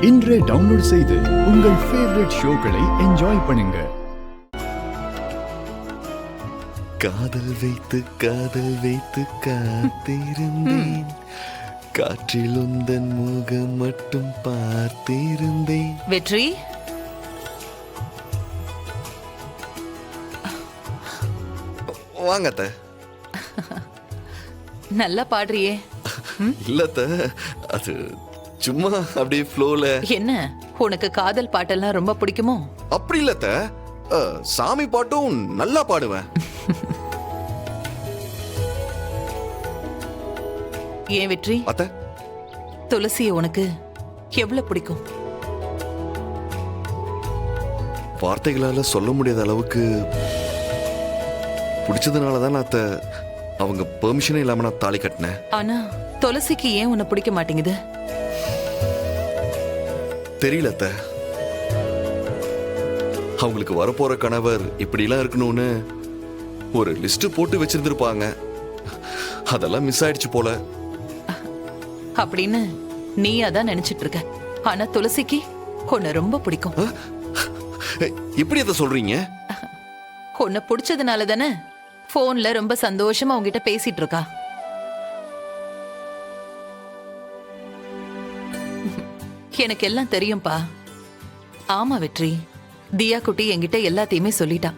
இன்றே டவுன்லோட் செய்து உங்கள் ஃபேவரட் ஷோக்களை என்ஜாய் பண்ணுங்க. காதல் வைத்து காத்திருந்தேன், காற்றில் உந்தன் முகம் மட்டும் பார்த்திருந்தேன். வெற்றி, வாங்க அத்தை. நல்லா பாடுறியே. இல்ல அத்தை, அது சும்மா அப்படியே ஃப்ளோல. என்ன, உனக்கு காதல் பாட்டெல்லாம் ரொம்ப பிடிக்குமோ? அப்படி இல்ல அத்தை, சாமி பாட்டும் நல்லா பாடுவேன். ஏன் வெற்றி, அத்தை, துளசிய உனக்கு எவ்வளவு பிடிக்கும்? வார்த்தைகளால சொல்ல முடியாத அளவுக்கு பிடிச்சதுனாலதான் அத்தை அவங்க பெர்மிஷனே இல்லாம நான் தாலி கட்டினேன். ஆனா துளசிக்கு ஏன் உன்னை பிடிக்க மாட்டேங்குது? தெரியல அத்தை. அவங்களுக்கு வரப்போற கணவர் இப்படிலாம் இருக்கணும்னு ஒரு லிஸ்ட் போட்டு வச்சிருந்திருப்பாங்க. அதெல்லாம் மிஸ் ஆயிடுச்சு போல. அப்படின்னு நீ அதான் நினைச்சிட்டு இருக்க. ஆனா துளசிக்கு உன்னை ரொம்ப பிடிக்கும். எப்படி அத சொல்றீங்க? உன்னை பிடிச்சதுனால தானே போன்ல ரொம்ப சந்தோஷமா உங்ககிட்ட பேசிட்டு இருக்கா. எனக்கு எல்லாம் தெரியும்பா. ஆமா வெற்றி, தியா குட்டி என்கிட்ட எல்லாத்தையுமே சொல்லிட்டா.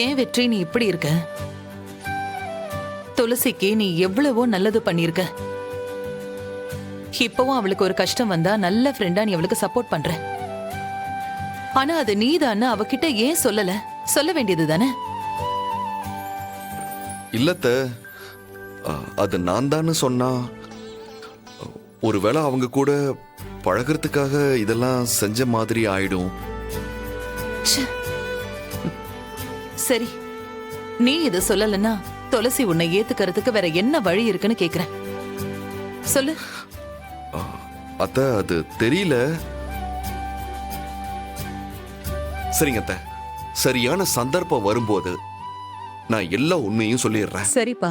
ஏன் வெற்றி நீ இப்படி இருக்க? துளசிக்கு நீ எவ்வளவோ நல்லது பண்ணிருக்க. இப்பவும் அவளுக்கு ஒரு கஷ்டம் வந்தா நல்ல ஃப்ரெண்டா நீ அவளுக்கு சப்போர்ட் பண்ற. ஆனா அது நீதான்னு அவகிட்ட ஏன் சொல்லல? சொல்ல வேண்டியது தானே? இல்லத்த, அது நான் தான்னு சொன்னா ஒருவேளை அவங்க கூட பழகிறதுக்காக இதெல்லாம் செஞ்ச மாதிரி ஆயிடும். சரி, நீ இத சொல்லலன்னா துளசி உன்னை ஏத்துக்கிறதுக்கு வேற என்ன வழி இருக்குன்னு கேக்குறேன். சொல்லு. அத்த, அது தெரியல. சரிங்க அத்த, சரியான சந்தர்ப்பம் வரும்போது நான் எல்லா உண்மையும் சொல்லிடுறேன். சரிப்பா.